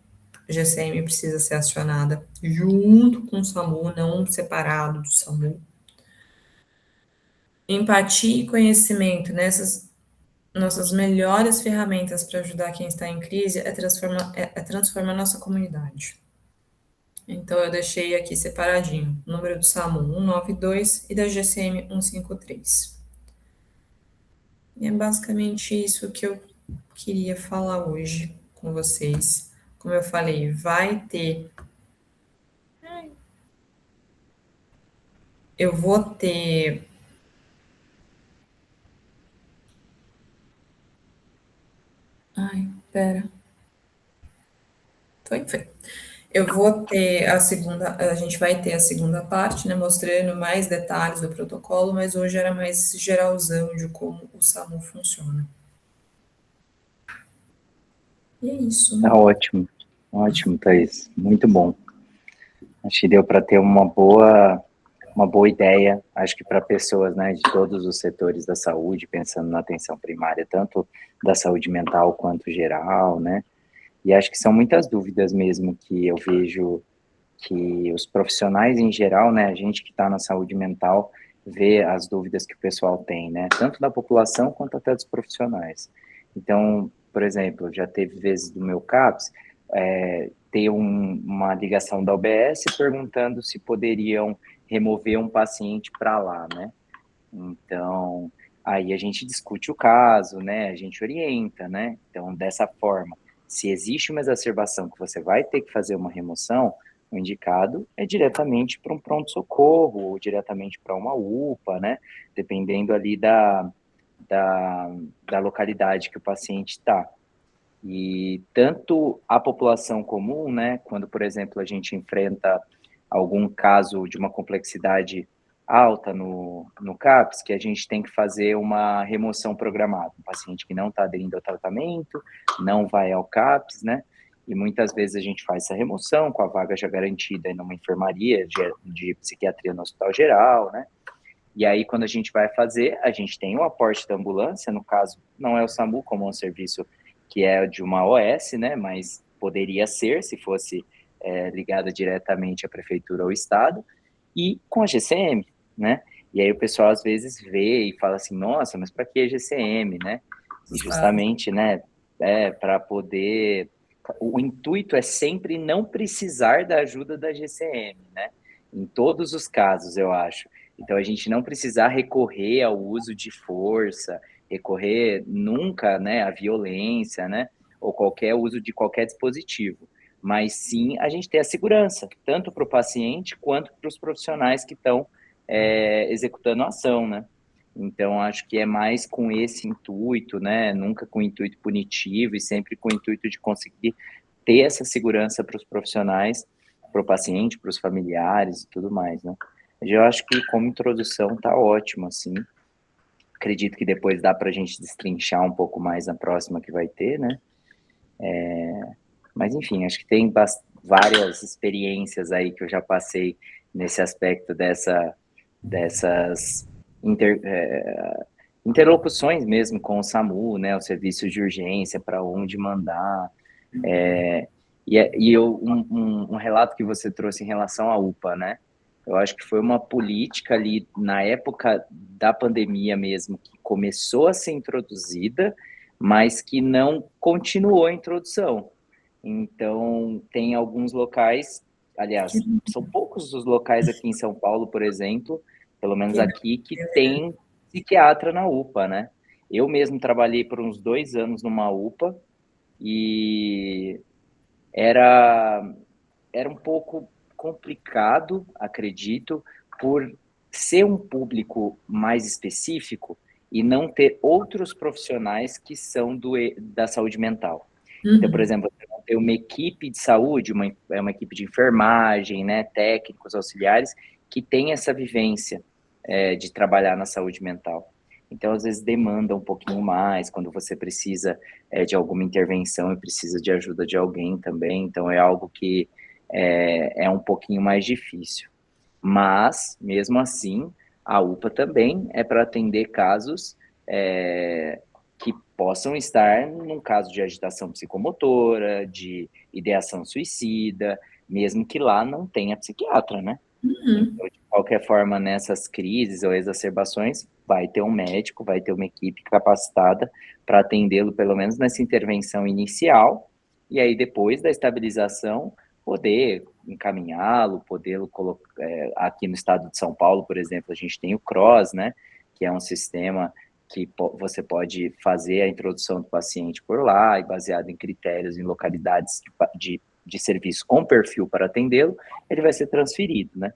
a GCM precisa ser acionada junto com o SAMU, não separado do SAMU. Empatia e conhecimento nessas nossas melhores ferramentas para ajudar quem está em crise transformar a nossa comunidade. Então, eu deixei aqui separadinho o número do SAMU 192 e da GCM 153. E é basicamente isso que eu queria falar hoje com vocês. Como eu falei, vai ter. Eu vou ter. Ai, pera. Foi. Eu vou ter a segunda, a gente vai ter a segunda parte, né, mostrando mais detalhes do protocolo, mas hoje era mais geralzão de como o SAMU funciona. E é isso, Tá né? ótimo, Thaís, muito bom. Acho que deu para ter uma boa ideia, acho que para pessoas, né, de todos os setores da saúde, pensando na atenção primária, tanto da saúde mental quanto geral, né, e acho que são muitas dúvidas mesmo que eu vejo que os profissionais em geral, né, a gente que está na saúde mental, vê as dúvidas que o pessoal tem, né, tanto da população quanto até dos profissionais. Então, por exemplo, já teve vezes do meu CAPS, ter uma ligação da UBS perguntando se poderiam remover um paciente para lá, né? Então, aí a gente discute o caso, né? A gente orienta, né? Então, dessa forma, se existe uma exacerbação que você vai ter que fazer uma remoção, o indicado é diretamente para um pronto-socorro ou diretamente para uma UPA, né? Dependendo ali da localidade que o paciente está. E tanto a população comum, né, quando, por exemplo, a gente enfrenta algum caso de uma complexidade alta no CAPS, que a gente tem que fazer uma remoção programada. Um paciente que não está aderindo ao tratamento, não vai ao CAPS, né? E muitas vezes a gente faz essa remoção com a vaga já garantida em uma enfermaria de psiquiatria no hospital geral, né? E aí, quando a gente vai fazer, a gente tem o aporte da ambulância, no caso, não é o SAMU como um serviço que é de uma OS, né, mas poderia ser, se fosse ligada diretamente à prefeitura ou estado, e com a GCM, né, e aí o pessoal às vezes vê e fala assim, nossa, mas para que a GCM, né, e Claro. justamente, né, para poder, o intuito é sempre não precisar da ajuda da GCM, né, em todos os casos, eu acho. Então, a gente não precisar recorrer ao uso de força, recorrer nunca, né, à violência, né, ou qualquer uso de qualquer dispositivo, mas sim a gente ter a segurança, tanto para o paciente quanto para os profissionais que estão executando a ação, né. Então, acho que é mais com esse intuito, né, nunca com intuito punitivo e sempre com o intuito de conseguir ter essa segurança para os profissionais, para o paciente, para os familiares e tudo mais, né. Eu acho que como introdução tá ótimo, assim. Acredito que depois dá para a gente destrinchar um pouco mais na próxima que vai ter, né? Mas enfim, acho que tem várias experiências aí que eu já passei nesse aspecto dessas interlocuções mesmo com o SAMU, né? O serviço de urgência, para onde mandar. Um relato que você trouxe em relação à UPA, né? Eu acho que foi uma política ali na época da pandemia mesmo, que começou a ser introduzida, mas que não continuou a introdução. Então, tem alguns locais, aliás, são poucos os locais aqui em São Paulo, por exemplo, pelo menos aqui, que tem psiquiatra na UPA, né? Eu mesmo trabalhei por uns 2 anos numa UPA e era era um pouco complicado, acredito, por ser um público mais específico e não ter outros profissionais que são da saúde mental. Então, por exemplo, você não ter uma equipe de saúde, uma equipe de enfermagem, né, técnicos, auxiliares, que tem essa vivência de trabalhar na saúde mental. Então, às vezes, demanda um pouquinho mais, quando você precisa de alguma intervenção e precisa de ajuda de alguém também. Então, é algo que é um pouquinho mais difícil. Mas, mesmo assim, a UPA também é para atender casos que possam estar num caso de agitação psicomotora, de ideação suicida, mesmo que lá não tenha psiquiatra, né? Então, de qualquer forma, nessas crises ou exacerbações, vai ter um médico, vai ter uma equipe capacitada para atendê-lo, pelo menos nessa intervenção inicial, e aí depois da estabilização, poder encaminhá-lo, podê-lo colocar. Aqui no estado de São Paulo, por exemplo, a gente tem o CROSS, né, que é um sistema que você pode fazer a introdução do paciente por lá, e baseado em critérios em localidades de serviço com perfil para atendê-lo, ele vai ser transferido, né?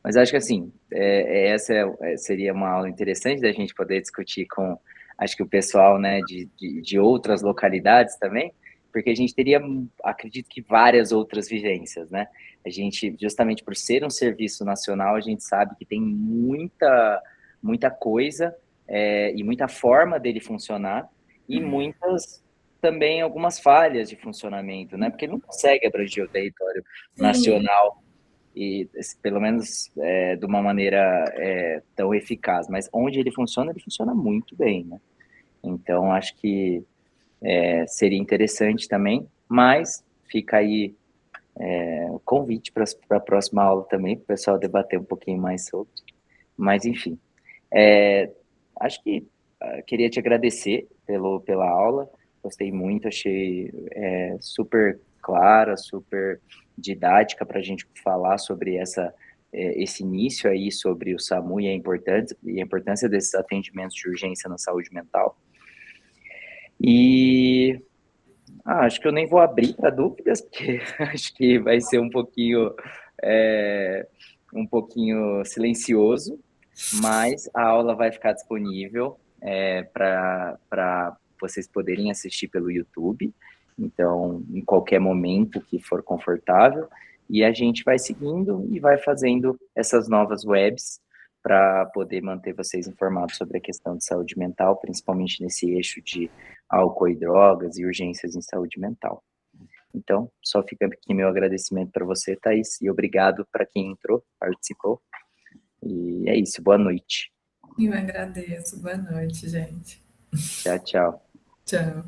Mas acho que, assim, essa seria uma aula interessante da gente poder discutir com acho que o pessoal, né, de outras localidades também, porque a gente teria, acredito que várias outras vivências, né? A gente, justamente por ser um serviço nacional, a gente sabe que tem muita coisa e muita forma dele funcionar e muitas também algumas falhas de funcionamento, né? Porque ele não consegue abranger o território Sim, nacional e pelo menos de uma maneira tão eficaz. Mas onde ele funciona muito bem, né? Então acho que seria interessante também, mas fica aí o convite para a próxima aula também, para o pessoal debater um pouquinho mais sobre. Mas, enfim, acho que queria te agradecer pela aula, gostei muito, achei super clara, super didática para a gente falar sobre esse início aí sobre o SAMU e a importância desses atendimentos de urgência na saúde mental. E acho que eu nem vou abrir para dúvidas, porque acho que vai ser é, um pouquinho silencioso, mas a aula vai ficar disponível para vocês poderem assistir pelo YouTube, então, em qualquer momento que for confortável, e a gente vai seguindo e vai fazendo essas novas webs para poder manter vocês informados sobre a questão de saúde mental, principalmente nesse eixo de álcool e drogas e urgências em saúde mental. Então, só fica aqui meu agradecimento para você, Thaís, e obrigado para quem entrou, participou. E é isso, boa noite. eu agradeço. Boa noite, gente. Tchau, tchau. Tchau.